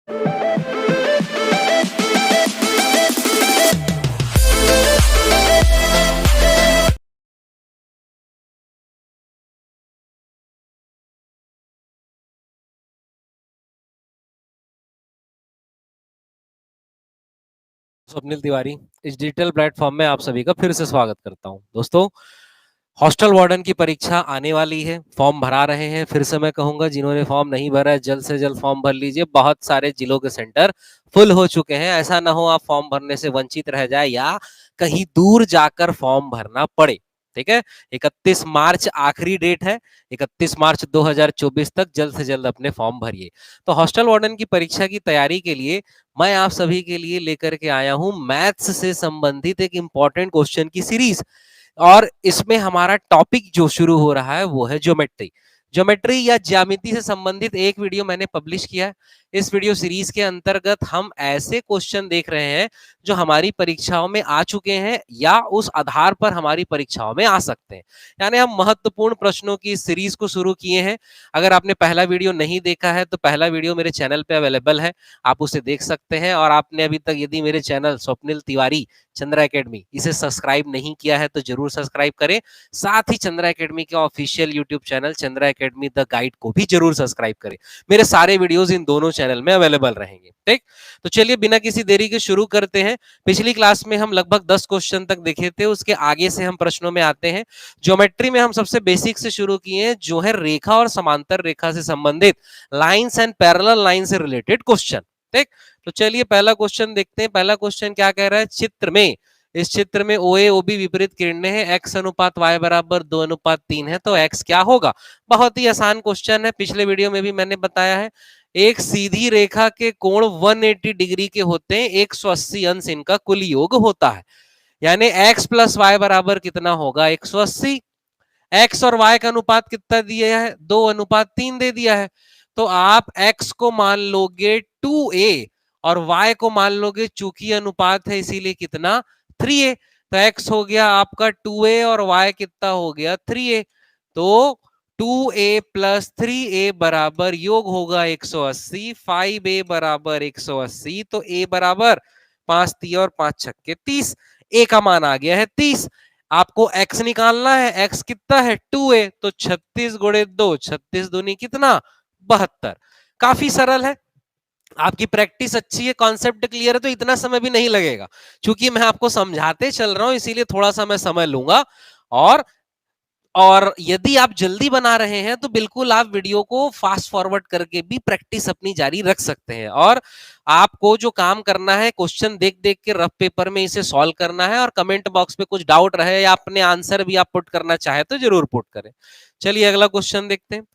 स्वप्निल तिवारी इस digital platform में आप सभी का फिर से स्वागत करता हूं। दोस्तों, हॉस्टल वार्डन की परीक्षा आने वाली है, फॉर्म भरा रहे हैं। फिर से मैं कहूंगा, जिन्होंने फॉर्म नहीं भरा है जल्द से जल्द फॉर्म भर लीजिए। बहुत सारे जिलों के सेंटर फुल हो चुके हैं। ऐसा ना हो आप फॉर्म भरने से वंचित रह जाए या कहीं दूर जाकर फॉर्म भरना पड़े। ठीक है, 31 मार्च आखिरी डेट है। 31 मार्च 2024 तक जल्द से जल्द अपने फॉर्म भरिए। तो हॉस्टल वार्डन की परीक्षा की तैयारी के लिए मैं आप सभी के लिए लेकर के आया हूं मैथ्स से संबंधित एक इंपॉर्टेंट क्वेश्चन की सीरीज। और इसमें हमारा टॉपिक जो शुरू हो रहा है वो है ज्योमेट्री। ज्योमेट्री या ज्यामिति से संबंधित एक वीडियो मैंने पब्लिश किया है। इस वीडियो सीरीज के अंतर्गत हम ऐसे क्वेश्चन देख रहे हैं जो हमारी परीक्षाओं में आ चुके हैं या उस आधार पर हमारी परीक्षाओं में आ सकते हैं। यानी हम महत्वपूर्ण प्रश्नों की इस सीरीज को शुरू किए हैं। अगर आपने पहला वीडियो नहीं देखा है तो पहला वीडियो मेरे चैनल पे अवेलेबल है, आप उसे देख सकते हैं। और आपने अभी तक यदि मेरे चैनल स्वप्निल तिवारी चंद्रा एकेडमी इसे सब्सक्राइब नहीं किया है तो जरूर सब्सक्राइब करें। साथ ही चंद्रा एकेडमी के official YouTube channel Chandra academy the guide को भी जरूर सब्सक्राइब करें। मेरे सारे वीडियोस इन दोनों चैनल में अवेलेबल रहेंगे। ठीक, तो चलिए बिना किसी देरी के शुरू करते हैं। पिछली क्लास में हम लगभग 10 क्वेश्चन तक देखे थे, उसके आगे से हम प्रश्नों में आते हैं। ज्योमेट्री में हम सबसे बेसिक से शुरू किए हैं, जो है रेखा और समांतर रेखा से संबंधित लाइंस एंड पैरेलल लाइन से रिलेटेड क्वेश्चन। ठीक, तो चलिए पहला क्वेश्चन देखते हैं। पहला क्वेश्चन क्या कह रहा है, चित्र में, इस चित्र में OA OB विपरीत किरणें हैं, x अनुपात y बराबर 2:3 है, तो x क्या होगा। बहुत ही आसान क्वेश्चन है, पिछले वीडियो में भी मैंने बताया है। एक सीधी रेखा के कोण 180 डिग्री के होते हैं, 180 अंश इनका कुल योग होता है। यानी x प्लस वाई बराबर कितना होगा, 180। x और y का अनुपात कितना दिया है, 2:3 दे दिया है। तो आप x को मान लोगे 2a और y को मान लोगे, चूंकि अनुपात है इसीलिए कितना, 3a। तो x हो गया आपका 2a और y कितना हो गया, 3a। तो 2a प्लस 3a बराबर योग होगा 180, 5a बराबर 180। तो a बराबर 5 3 और 5 छक्के 30। a का मान आ गया है 30। आपको x निकालना है, x कितना है 2a, तो 36 गुणे 2, 36 दूनी कितना, 72। काफी सरल है। आपकी प्रैक्टिस अच्छी है, कॉन्सेप्ट क्लियर है, तो इतना समय भी नहीं लगेगा। क्योंकि मैं आपको समझाते चल रहा हूं इसीलिए थोड़ा सा मैं समय लूंगा। और यदि आप जल्दी बना रहे हैं तो बिल्कुल आप वीडियो को फास्ट फॉरवर्ड करके भी प्रैक्टिस अपनी जारी रख सकते हैं। और आपको जो काम करना है, क्वेश्चन देख देख के रफ पेपर में इसे सॉल्व करना है। और कमेंट बॉक्स में कुछ डाउट रहे या अपने आंसर भी आप पुट करना चाहे तो जरूर पुट करें। चलिए अगला क्वेश्चन देखते हैं।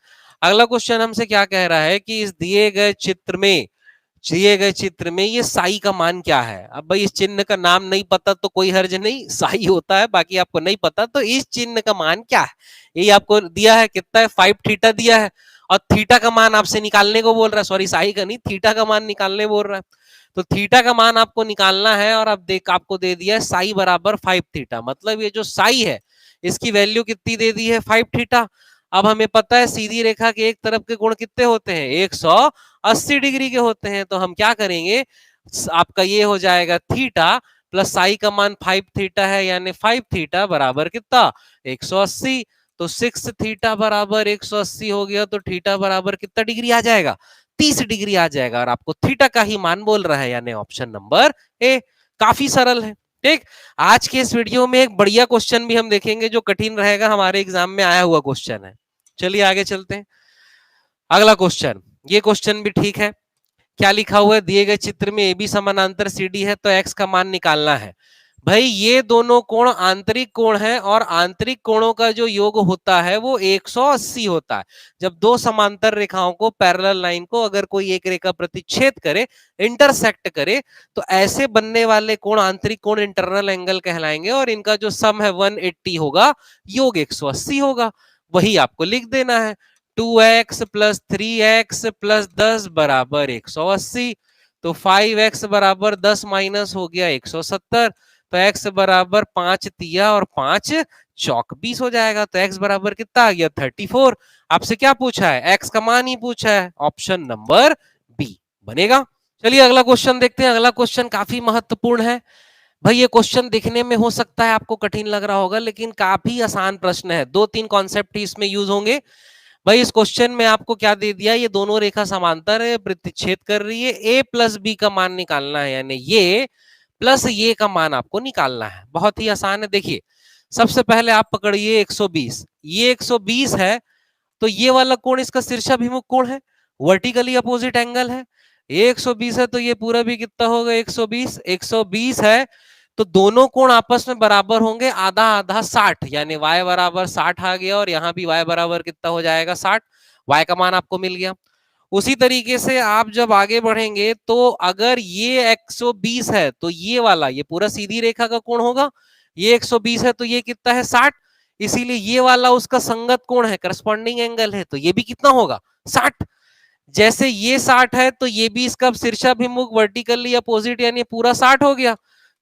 अगला क्वेश्चन हमसे क्या कह रहा है कि इस दिए गए चित्र में ये साई का मान क्या है। अब भाई इस चिन्ह का नाम नहीं पता तो कोई हर्ज नहीं, साई होता है, बाकी आपको नहीं पता तो इस चिन्ह का मान क्या है। यही आपको दिया है, कितना है, 5 थीटा दिया है। और थीटा का मान आपसे निकालने को बोल रहा है, सॉरी साई का नहीं, थीटा का मान निकालने बोल रहा है। तो थीटा का मान आपको निकालना है और अब देख आपको दे दिया है साई बराबर 5 थीटा। मतलब ये जो साई है इसकी वैल्यू कितनी दे दी है, 5 थीटा। अब हमें पता है सीधी रेखा के एक तरफ के कोण कितने होते हैं, 180 डिग्री के होते हैं। तो हम क्या करेंगे, आपका ये हो जाएगा थीटा प्लस साई का मान 5 थीटा है, यानी 5 थीटा बराबर कितना, 180। तो 6 थीटा बराबर 180 हो गया, तो थीटा बराबर कितना डिग्री आ जाएगा, 30 डिग्री आ जाएगा। और आपको थीटा का ही मान बोल रहा है, यानी ऑप्शन नंबर ए। काफी सरल है। ठीक, आज के इस वीडियो में एक बढ़िया क्वेश्चन भी हम देखेंगे जो कठिन रहेगा, हमारे एग्जाम में आया हुआ क्वेश्चन है। चलिए आगे चलते हैं। अगला क्वेश्चन, ये क्वेश्चन भी ठीक है। क्या लिखा हुआ है, दिए गए चित्र में AB समानांतर CD है, तो x का मान निकालना है। भाई ये दोनों कोण आंतरिक कोण है और आंतरिक कोणों का जो योग होता है वो 180 होता है। जब दो समांतर रेखाओं को, पैरेलल लाइन को, अगर कोई एक रेखा प्रतिच्छेद करे, इंटरसेक्ट करे, तो ऐसे बनने वाले कोण आंतरिक कोण इंटरनल एंगल कहलाएंगे। और इनका जो सम है 180 होगा, योग 180 होगा। वही आपको लिख देना है, 2x प्लस 3x प्लस 10 बराबर 180। तो 5x बराबर 10 माइनस हो गया 170। तो x बराबर 5 तिया और 5 चौक 20 हो जाएगा। तो x बराबर कितना आ गया, 34। आपसे क्या पूछा है, x का मान ही पूछा है, ऑप्शन नंबर बी बनेगा। चलिए अगला क्वेश्चन देखते हैं। अगला क्वेश्चन काफी महत्वपूर्ण है भाई। ये क्वेश्चन दिखने में हो सकता है आपको कठिन लग रहा होगा, लेकिन काफी आसान प्रश्न है। दो तीन कॉन्सेप्ट ही इसमें यूज होंगे। भाई इस क्वेश्चन में आपको क्या दे दिया, ये दोनों रेखा समांतर है, प्रतिच्छेद कर रही है, ए प्लस बी का मान निकालना है, यानी ये प्लस ये का मान आपको निकालना है। बहुत ही आसान है। देखिए सबसे पहले आप पकड़िए 120, ये 120 है तो ये वाला कोण इसका शीर्षाभिमुख कोण है, वर्टिकली अपोजिट एंगल है। ये 120 है तो ये पूरा भी कितना होगा 120। 120 है तो दोनों कोण आपस में बराबर होंगे, आधा आधा 60, यानी y बराबर 60 आ गया और यहाँ भी y बराबर कितना हो जाएगा 60। y का मान आपको मिल गया। उसी तरीके से आप जब आगे बढ़ेंगे तो अगर ये 120 है तो ये वाला, ये पूरा सीधी रेखा का कोण होगा। ये 120 है तो ये कितना है 60, इसीलिए ये वाला उसका संगत कोण है, करस्पॉन्डिंग एंगल है, तो ये भी कितना होगा 60। जैसे ये 60 है तो ये भी इसका शीर्षाभिमुख वर्टिकली अपोजिट, यानी पूरा 60 हो गया।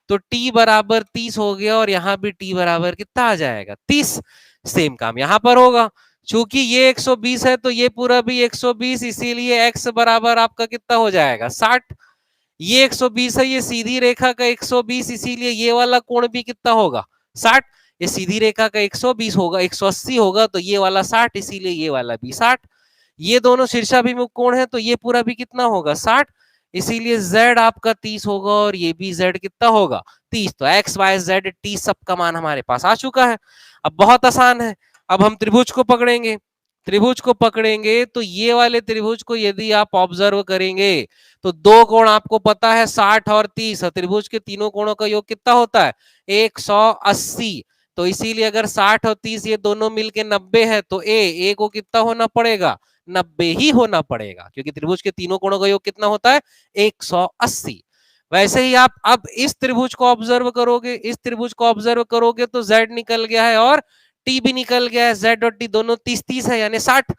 तो t बराबर 30 हो गया और यहां भी t बराबर कितना आ जाएगा 30। सेम काम यहां पर होगा, चूंकि ये 120 है तो ये पूरा भी 120, इसीलिए x बराबर आपका कितना हो जाएगा 60। ये 120 है, ये सीधी रेखा का 120, इसीलिए ये वाला कोण भी कितना होगा 60। ये सीधी रेखा का 120 होगा, 180 होगा, तो ये वाला 60, इसीलिए ये वाला भी 60। ये दोनों शीर्षाभिमुख कोण है तो ये पूरा भी कितना होगा 60, इसीलिए z आपका 30 होगा और ये भी z कितना होगा 30। तो x y z t सब का मान हमारे पास आ चुका है। अब बहुत आसान है, अब हम त्रिभुज को पकड़ेंगे। त्रिभुज को पकड़ेंगे तो ये वाले त्रिभुज को यदि आप ऑब्जर्व करेंगे तो दो कोण आपको पता है 60 और 30, त्रिभुज के तीनों कोणों का योग कितना होता है 180। तो इसीलिए अगर 60 और 30 ये दोनों मिलके 90 है तो ए को कितना होना पड़ेगा 90 ही होना पड़ेगा, क्योंकि त्रिभुज के तीनों कोणों का योग कितना होता है 180। वैसे ही आप अब इस त्रिभुज को ऑब्जर्व करोगे, इस त्रिभुज को ऑब्जर्व करोगे तो z निकल गया है और t भी निकल गया है। z और t दोनों 30-30 है, यानी 60।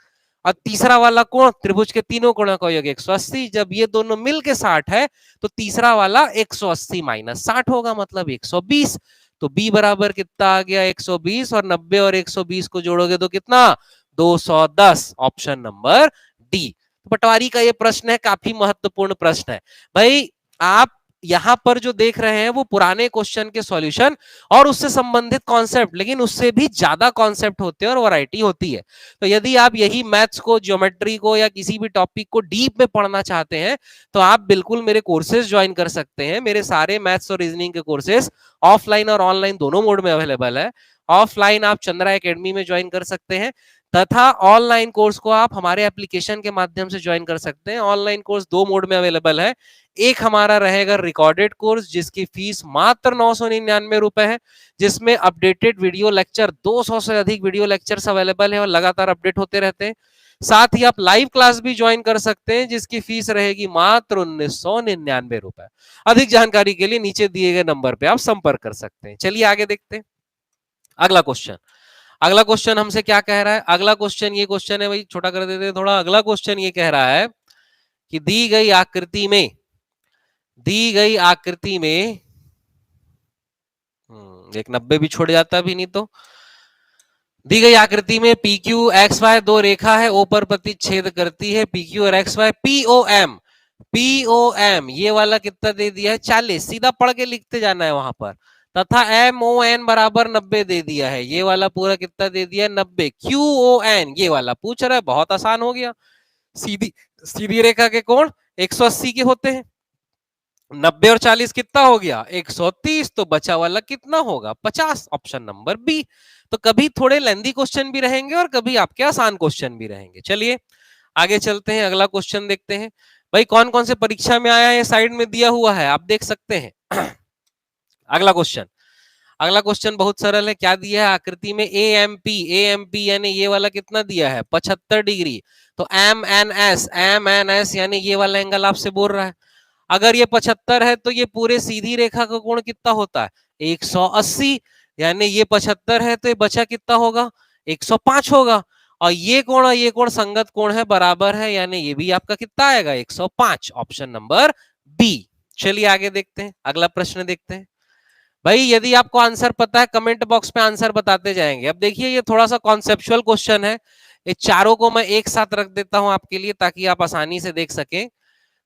और तीसरा वाला कोण त्रिभुज के तीनों कोणों का योग 180, जब ये दोनों मिलके 60 है तो तीसरा वाला 180 माइनस 60 होगा, मतलब 120। तो b बराबर कितना आ गया 120, और 90 और 120 को जोड़ोगे तो कितना 210। Option number D. पटवारी का ये प्रश्न है, काफी महत्वपूर्ण प्रश्न है भाई। आप यहां पर जो देख रहे हैं वो पुराने क्वेश्चन के सॉल्यूशन और उससे संबंधित कॉन्सेप्ट, लेकिन उससे भी ज्यादा कॉन्सेप्ट होते हैं और वैरायटी होती है। तो यदि आप यही मैथ्स को, ज्योमेट्री को या किसी भी टॉपिक को डीप में पढ़ना चाहते हैं तो आप बिल्कुल मेरे कोर्सेज ज्वाइन कर सकते हैं। मेरे सारे मैथ्स और रीजनिंग के कोर्सेज ऑफलाइन और ऑनलाइन दोनों मोड में अवेलेबल है। ऑफलाइन आप चंद्रा एकेडमी में ज्वाइन कर सकते हैं, तथा ऑनलाइन कोर्स को आप हमारे एप्लीकेशन के माध्यम से ज्वाइन कर सकते हैं। ऑनलाइन कोर्स दो मोड में अवेलेबल है। एक हमारा रहेगा रिकॉर्डेड कोर्स, जिसकी फीस मात्र 999 रुपए है, जिसमें अपडेटेड वीडियो लेक्चर 200 से अधिक वीडियो लेक्चर्स अवेलेबल है और लगातार अपडेट होते रहते हैं। साथ ही आप लाइव क्लास भी ज्वाइन कर सकते हैं, जिसकी फीस रहेगी मात्र 1999 रुपए। अधिक जानकारी के लिए नीचे दिए गए नंबर पे आप संपर्क कर सकते हैं। चलिए आगे देखते हैं अगला क्वेश्चन। अगला क्वेश्चन हमसे क्या कह रहा है? अगला क्वेश्चन, ये क्वेश्चन है भाई, छोटा कर देते हैं थोड़ा। अगला क्वेश्चन ये कह रहा है कि दी गई आकृति में एक 90 भी छोड़ जाता भी नहीं तो। दी गई आकृति में पी क्यू एक्स वाई दो रेखा है, ओ पर प्रतिच्छेद करती है। पी क्यू और एक्स वाई पीओएम ये वाला कितना दे दिया है 40, सीधा पढ़ के लिखते जाना है वहां पर। तथा एम ओ एन बराबर 90 दे दिया है, ये वाला पूरा कितना दे दिया 90। क्यू ओ एन ये वाला पूछ रहा है, बहुत आसान हो गया। सीधी सीधी रेखा के कोण 180 के होते हैं, 90 और 40 कितना हो गया 130, तो बचा वाला कितना होगा 50। Option number B. तो कभी थोड़े लेंदी क्वेश्चन भी रहेंगे और कभी आपके आसान क्वेश्चन भी रहेंगे। चलिए आगे चलते हैं, अगला क्वेश्चन देखते हैं। भाई कौन कौन से परीक्षा में आया है, साइड में दिया हुआ है, आप देख सकते हैं। अगला क्वेश्चन बहुत सरल है। क्या दिया है आकृति में ए एम पी यानी ये वाला कितना दिया है 75 डिग्री। तो एम एन एस यानी ये वाला एंगल आपसे बोल रहा है। अगर ये 75 है तो ये पूरे सीधी रेखा का कोण कितना होता है 180, यानी ये 75 है तो ये बचा कितना होगा 105 होगा। और ये कोण संगत कोण है, बराबर है, यानी ये भी आपका कितना आएगा 105। Option number B. चलिए आगे देखते हैं, अगला प्रश्न देखते हैं। भाई यदि आपको आंसर पता है कमेंट बॉक्स में आंसर बताते जाएंगे। अब देखिए ये थोड़ा सा कॉन्सेप्चुअल क्वेश्चन है, ये चारों को मैं एक साथ रख देता हूं आपके लिए ताकि आप आसानी से देख सकें।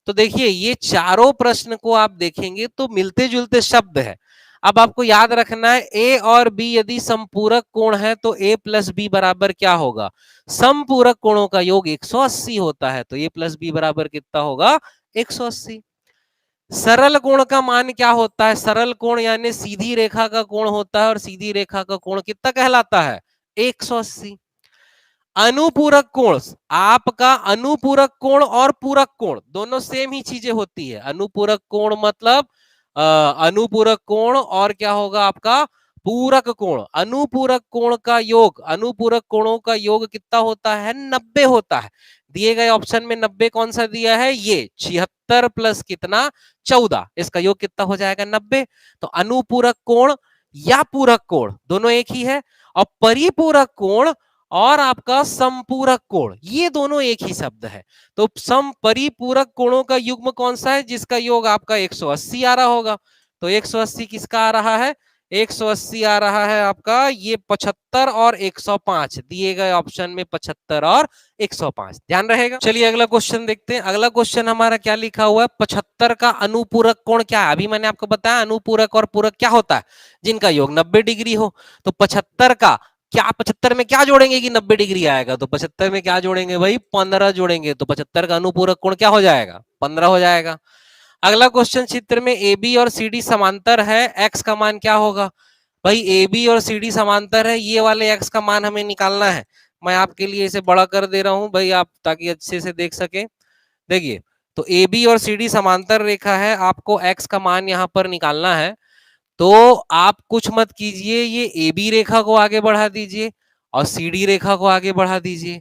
तो देखिए ये चारों प्रश्न को आप देखेंगे तो मिलते जुलते शब्द है। अब आपको याद रखना है ए और बी यदि समपूरक कोण है तो ए प्लस बी बराबर क्या होगा, समपूरक कोणों का योग 180 होता है, तो ए प्लस बी बराबर कितना होगा 180। सरल कोण का मान क्या होता है, सरल कोण यानी सीधी रेखा का कोण होता है और सीधी रेखा का कोण कितना कहलाता है 180। अनुपूरक कोण, आपका अनुपूरक कोण और पूरक कोण दोनों सेम ही चीजें होती है। अनुपूरक कोण मतलब अनुपूरक कोण और क्या होगा आपका पूरक कोण। अनुपूरक कोण का योग, अनुपूरक कोणों का योग कितना होता है 90 होता है। दिए गए ऑप्शन में 90 कौन सा दिया है, ये 76 प्लस कितना 14, इसका योग कितना हो जाएगा 90। तो अनुपूरक कोण या पूरक कोण दोनों एक ही है, और परिपूरक कोण और आपका समपूरक कोण ये दोनों एक ही शब्द है। तो सम परिपूरक कोणों का युग्म कौन सा है जिसका योग आपका 180 आ रहा होगा। तो 180 किसका आ रहा है, 180 आ रहा है आपका ये 75 और 105, दिए गए ऑप्शन में 75 और 105 ध्यान रहेगा। चलिए अगला क्वेश्चन देखते हैं। अगला क्वेश्चन हमारा क्या लिखा हुआ है, 75 का अनुपूरक कोण क्या है। अभी मैंने आपको बताया अनुपूरक और पूरक क्या होता है, जिनका योग 90 डिग्री हो। तो 75 का क्या, 75 में क्या जोड़ेंगे कि 90 डिग्री आएगा, तो 75 में क्या जोड़ेंगे भाई 15 जोड़ेंगे, तो 75 का अनुपूरक कोण क्या हो जाएगा 15 हो जाएगा। अगला क्वेश्चन, चित्र में AB और CD समांतर है, x का मान क्या होगा। भाई AB और CD समांतर है, ये वाले x का मान हमें निकालना है। मैं आपके लिए इसे बड़ा कर दे रहा हूं भाई आप ताकि अच्छे से देख सके। देखिए तो AB और CD समांतर रेखा है, आपको x का मान यहां पर निकालना है। तो आप कुछ मत कीजिए, ये ए बी रेखा को आगे बढ़ा दीजिए और सी डी रेखा को आगे बढ़ा दीजिए,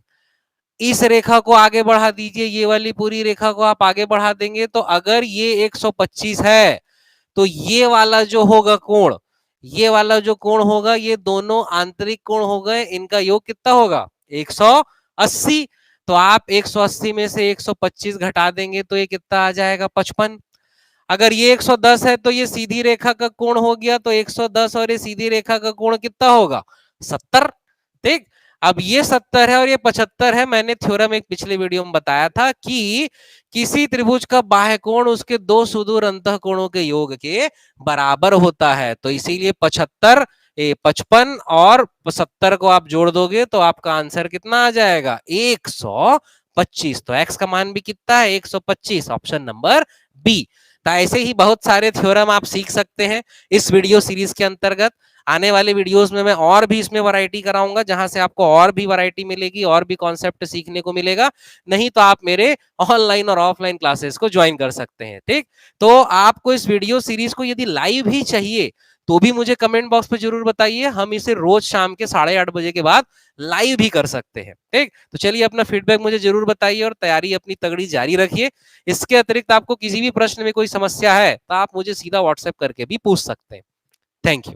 इस रेखा को आगे बढ़ा दीजिए, ये वाली पूरी रेखा को आप आगे बढ़ा देंगे। तो अगर ये 125 है तो ये वाला जो होगा कोण, ये वाला जो कोण होगा ये दोनों आंतरिक कोण हो गए, इनका योग कितना होगा 180। तो आप 180 में से 125 घटा देंगे तो ये कितना आ जाएगा 55। अगर ये 110 है तो ये सीधी रेखा का कोण हो गया, तो 110 और ये सीधी रेखा का कोण कितना होगा 70। ठीक, अब ये 70 है और ये 75 है। मैंने थ्योरम एक पिछले वीडियो में बताया था कि किसी त्रिभुज का बाह्य कोण उसके दो सुदूर अंतः कोणों के योग के बराबर होता है। तो इसीलिए 55 और 70 को आप जोड़ दोगे तो आपका आंसर कितना आ जाएगा 125। तो x का मान भी कितना है 125, ऑप्शन नंबर बी। तो ऐसे ही बहुत सारे थ्योरम आप सीख सकते हैं इस वीडियो सीरीज के अंतर्गत। आने वाले वीडियोस में मैं और भी इसमें वैरायटी कराऊंगा, जहां से आपको और भी वैरायटी मिलेगी और भी कॉन्सेप्ट सीखने को मिलेगा। नहीं तो आप मेरे ऑनलाइन और ऑफलाइन क्लासेस को ज्वाइन कर सकते हैं। ठीक, तो आपको इस वीडियो सीरीज को यदि लाइव ही चाहिए तो भी मुझे कमेंट बॉक्स पे जरूर बताइए, हम इसे रोज शाम के 8:30 बजे के बाद लाइव भी कर सकते हैं। ठीक, तो चलिए अपना फीडबैक मुझे जरूर बताइए और तैयारी अपनी तगड़ी जारी रखिए। इसके अतिरिक्त आपको किसी भी प्रश्न में कोई समस्या है तो आप मुझे सीधा व्हाट्सएप करके भी पूछ सकते हैं। Thank you.